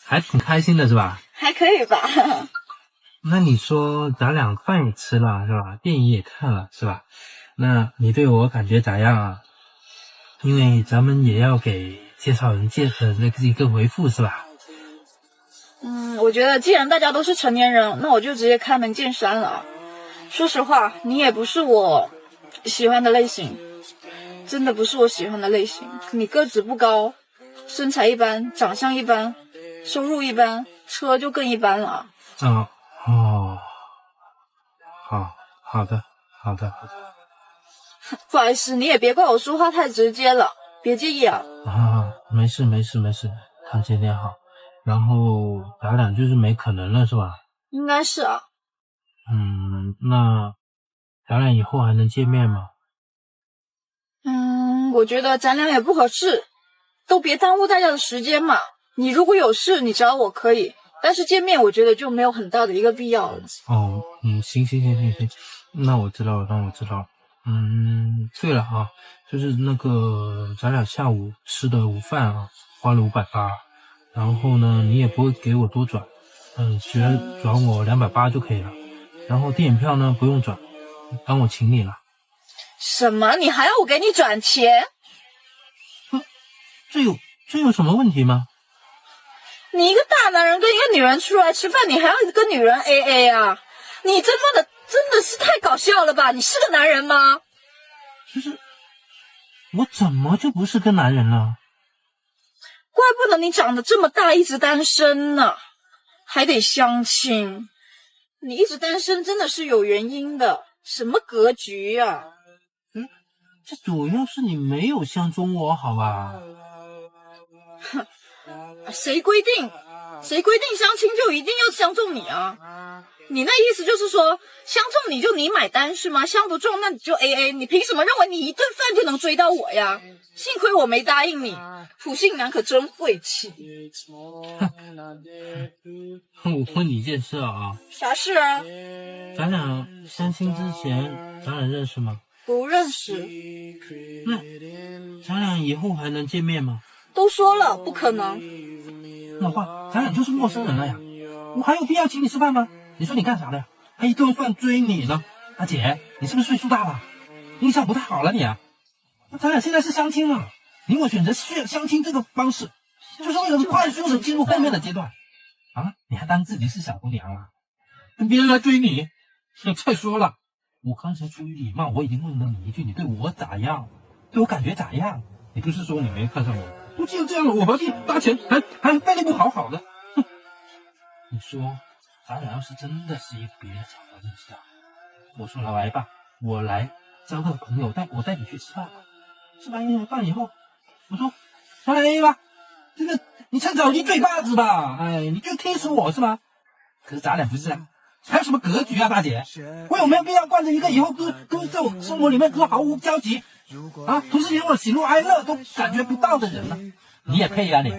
还挺开心的是吧？还可以吧。那你说咱俩饭也吃了是吧？电影也看了是吧？那你对我感觉咋样啊？因为咱们也要给介绍人一个回复是吧？我觉得既然大家都是成年人，那我就直接开门见山了。说实话，你也不是我喜欢的类型，真的不是我喜欢的类型。你个子不高，身材一般，长相一般，收入一般，车就更一般了。好的。不好意思，你也别怪我说话太直接了，别介意啊。没事，看这点好。然后咱俩就是没可能了是吧？应该是啊。那咱俩以后还能见面吗？我觉得咱俩也不合适，都别耽误大家的时间嘛。你如果有事你找我可以，但是见面我觉得就没有很大的一个必要了。行，那我知道了。对了啊，就是那个咱俩下午吃的午饭啊，花了580，然后呢你也不会给我多转，只要转我280就可以了。然后电影票呢不用转，当我请你了。什么？你还要我给你转钱？这有什么问题吗？你一个大男人跟一个女人出来吃饭，你还要跟女人 AA 啊？你真的是太搞笑了吧？你是个男人吗？就是我怎么就不是个男人了？怪不得你长得这么大一直单身呢，还得相亲。你一直单身真的是有原因的，什么格局啊？这主要是你没有相中我好吧？哼，谁规定相亲就一定要相中你啊？你那意思就是说相中你就你买单是吗？相不中那你就 AA， 你凭什么认为你一顿饭就能追到我呀？幸亏我没答应你，普信男可真晦气。我问你一件事啊。啥事啊？咱俩相亲之前咱俩认识吗？不认识。那咱俩以后还能见面吗？都说了不可能。那话咱俩就是陌生人了呀，我还有必要请你吃饭吗？你说你干啥的呀？还一顿饭追你呢？阿姐，你是不是岁数大了？印象不太好了你啊？那咱俩现在是相亲了，你我选择相亲这个方式，就是为了快速的进入后面的阶段啊！你还当自己是小姑娘啊？跟别人来追你？再说了，我刚才出于礼貌，我已经问了你一句，你对我咋样？对我感觉咋样？你不是说你没看上我？都既然这样了，我何必搭钱还费力不好好的？哼！你说咱俩要是真的是一个别的场合认识的，我说来吧，我来交个朋友，我带你去吃饭吧。吃完一顿饭以后，我说咱俩 AA 吧，这个你趁早一嘴巴子吧，你就听死我是吗？可是咱俩不是啊，还有什么格局啊，大姐？我有没有必要惯着一个以后都在我生活里面都毫无交集啊，同时连我喜怒哀乐都感觉不到的人呢？你也配啊你？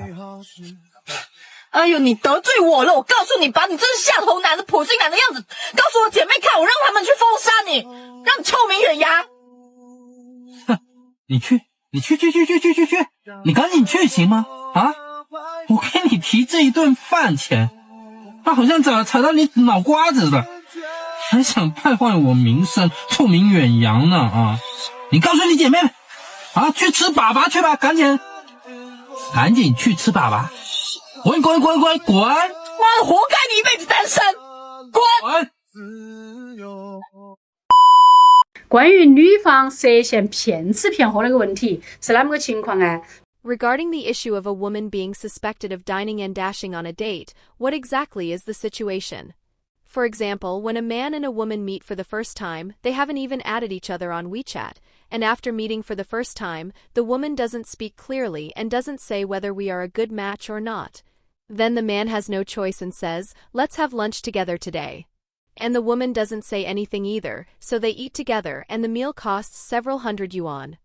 哎呦，你得罪我了！我告诉你，把你这是下头男的普信男的样子告诉我姐妹看，我让他们去封杀你，让你臭名远扬。哼，你去，你赶紧去行吗？啊，我给你提这一顿饭钱，他好像踩到你脑瓜子的，还想败坏我名声，臭名远扬呢啊！你告诉你姐妹们啊，去吃粑粑去吧，赶紧去吃粑粑。滚！妈的，活该你一辈子单身，滚！关于女方涉嫌骗吃骗喝那个问题是哪么个情况啊？ Regarding the issue of a woman being suspected of dining and dashing on a date, what exactly is the situation? For example, when a man and a woman meet for the first time, they haven't even added each other on WeChat, and after meeting for the first time, the woman doesn't speak clearly and doesn't say whether we are a good match or not. Then the man has no choice and says, "Let's have lunch together today." And the woman doesn't say anything either, so they eat together and the meal costs several hundred yuan.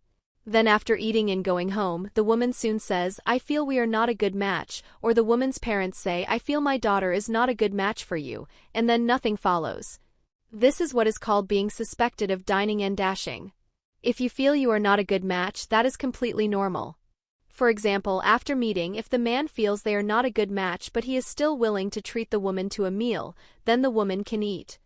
Then after eating and going home, the woman soon says, "I feel we are not a good match," or the woman's parents say, "I feel my daughter is not a good match for you," and then nothing follows. This is what is called being suspected of dining and dashing. If you feel you are not a good match, that is completely normal. For example, after meeting, if the man feels they are not a good match but he is still willing to treat the woman to a meal, then the woman can eat.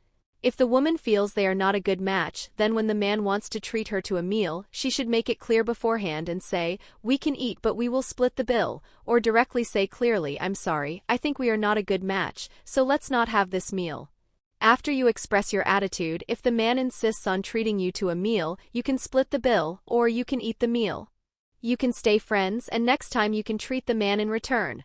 If the woman feels they are not a good match, then when the man wants to treat her to a meal, she should make it clear beforehand and say, "We can eat but we will split the bill," or directly say clearly, "I'm sorry, I think we are not a good match, so let's not have this meal." After you express your attitude, if the man insists on treating you to a meal, you can split the bill, or you can eat the meal. You can stay friends, and next time you can treat the man in return.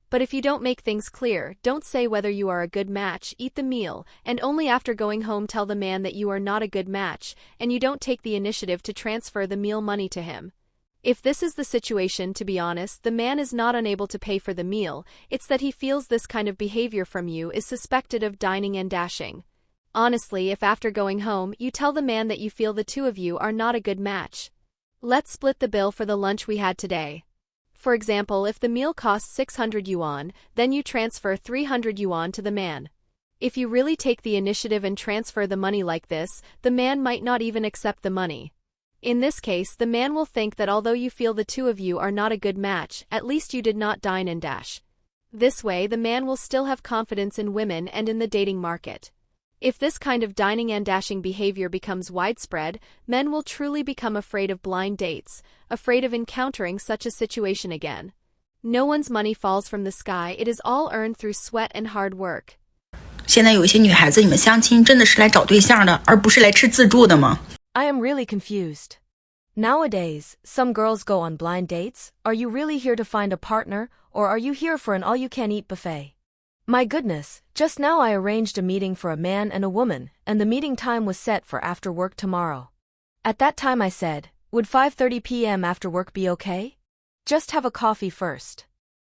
But if you don't make things clear, don't say whether you are a good match, eat the meal, and only after going home tell the man that you are not a good match, and you don't take the initiative to transfer the meal money to him. If this is the situation, to be honest, the man is not unable to pay for the meal, it's that he feels this kind of behavior from you is suspected of dining and dashing. Honestly, if after going home, you tell the man that you feel the two of you are not a good match. Let's split the bill for the lunch we had today. For example, if the meal costs 600 yuan, then you transfer 300 yuan to the man. If you really take the initiative and transfer the money like this, the man might not even accept the money. In this case, the man will think that although you feel the two of you are not a good match, at least you did not dine and dash. This way, the man will still have confidence in women and in the dating market. If this kind of dining and dashing behavior becomes widespread, men will truly become afraid of blind dates, afraid of encountering such a situation again. No one's money falls from the sky, it is all earned through sweat and hard work. 现在有一些女孩子，你们相亲真的是来找对象的，而不是来吃自助的吗？ I am really confused. Nowadays, some girls go on blind dates. Are you really here to find a partner, or are you here for an all-you-can-eat buffet? My goodness, just now I arranged a meeting for a man and a woman, and the meeting time was set for after work tomorrow. At that time I said, would 5:30 p.m. after work be okay? Just have a coffee first.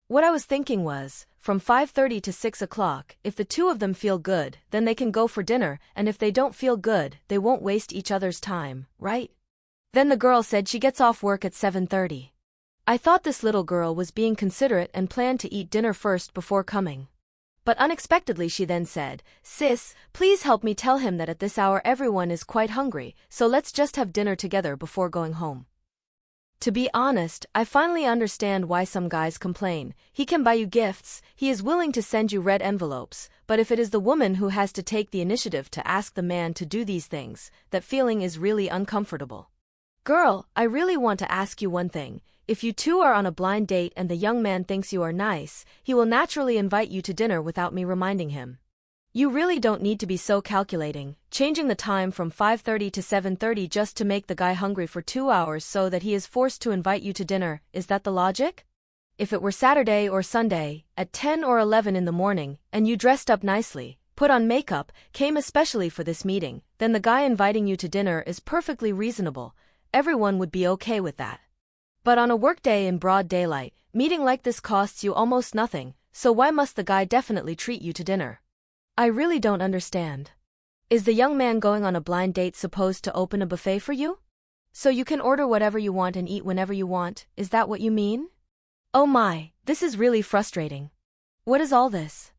What I was thinking was, from 5:30 to 6 o'clock, if the two of them feel good, then they can go for dinner, and if they don't feel good, they won't waste each other's time, right? Then the girl said she gets off work at 7:30. I thought this little girl was being considerate and planned to eat dinner first before coming. But unexpectedly she then said, "Sis, please help me tell him that at this hour everyone is quite hungry, so let's just have dinner together before going home." To be honest, I finally understand why some guys complain. He can buy you gifts, he is willing to send you red envelopes, but if it is the woman who has to take the initiative to ask the man to do these things, that feeling is really uncomfortable. Girl, I really want to ask you one thing. If you two are on a blind date and the young man thinks you are nice, he will naturally invite you to dinner without me reminding him. You really don't need to be so calculating, changing the time from 5:30 to 7:30 just to make the guy hungry for 2 hours so that he is forced to invite you to dinner. Is that the logic? If it were Saturday or Sunday, at 10 or 11 in the morning, and you dressed up nicely, put on makeup, came especially for this meeting, then the guy inviting you to dinner is perfectly reasonable. Everyone would be okay with that. But on a workday in broad daylight, meeting like this costs you almost nothing, so why must the guy definitely treat you to dinner? I really don't understand. Is the young man going on a blind date supposed to open a buffet for you? So you can order whatever you want and eat whenever you want, is that what you mean? Oh my, this is really frustrating. What is all this?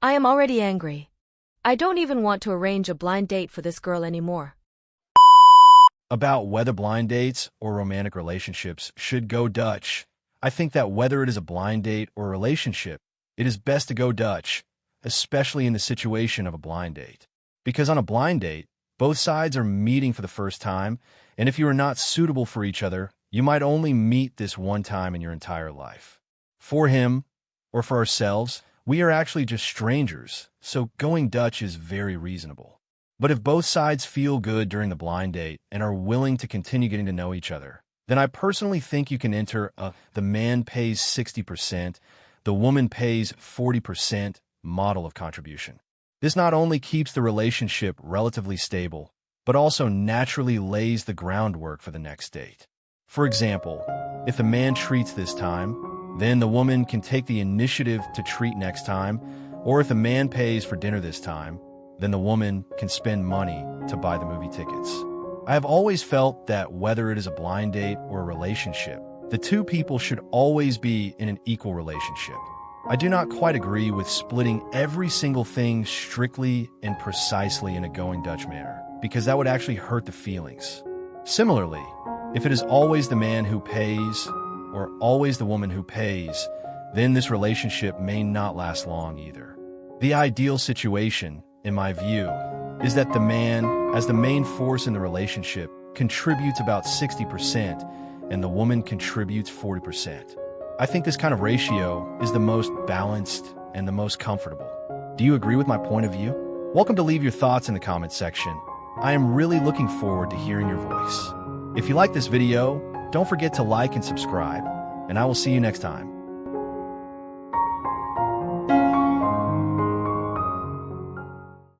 I am already angry. I don't even want to arrange a blind date for this girl anymore. About whether blind dates or romantic relationships should go Dutch. I think that whether it is a blind date or a relationship, it is best to go Dutch, especially in the situation of a blind date. Because on a blind date, both sides are meeting for the first time, and if you are not suitable for each other, you might only meet this one time in your entire life. For him, or for ourselves, we are actually just strangers, so going Dutch is very reasonable. But if both sides feel good during the blind date and are willing to continue getting to know each other, then I personally think you can enter the man pays 60%, the woman pays 40% model of contribution. This not only keeps the relationship relatively stable, but also naturally lays the groundwork for the next date. For example, if the man treats this time, then the woman can take the initiative to treat next time, or if the man pays for dinner this time, then the woman can spend money to buy the movie tickets. I have always felt that whether it is a blind date or a relationship, the two people should always be in an equal relationship. I do not quite agree with splitting every single thing strictly and precisely in a going Dutch manner, because that would actually hurt the feelings. Similarly, if it is always the man who pays, or always the woman who pays, then this relationship may not last long either. The ideal situation, in my view, is that the man, as the main force in the relationship, contributes about 60% and the woman contributes 40%. I think this kind of ratio is the most balanced and the most comfortable. Do you agree with my point of view? Welcome to leave your thoughts in the comments section. I am really looking forward to hearing your voice. If you like this video, don't forget to like and subscribe, and I will see you next time.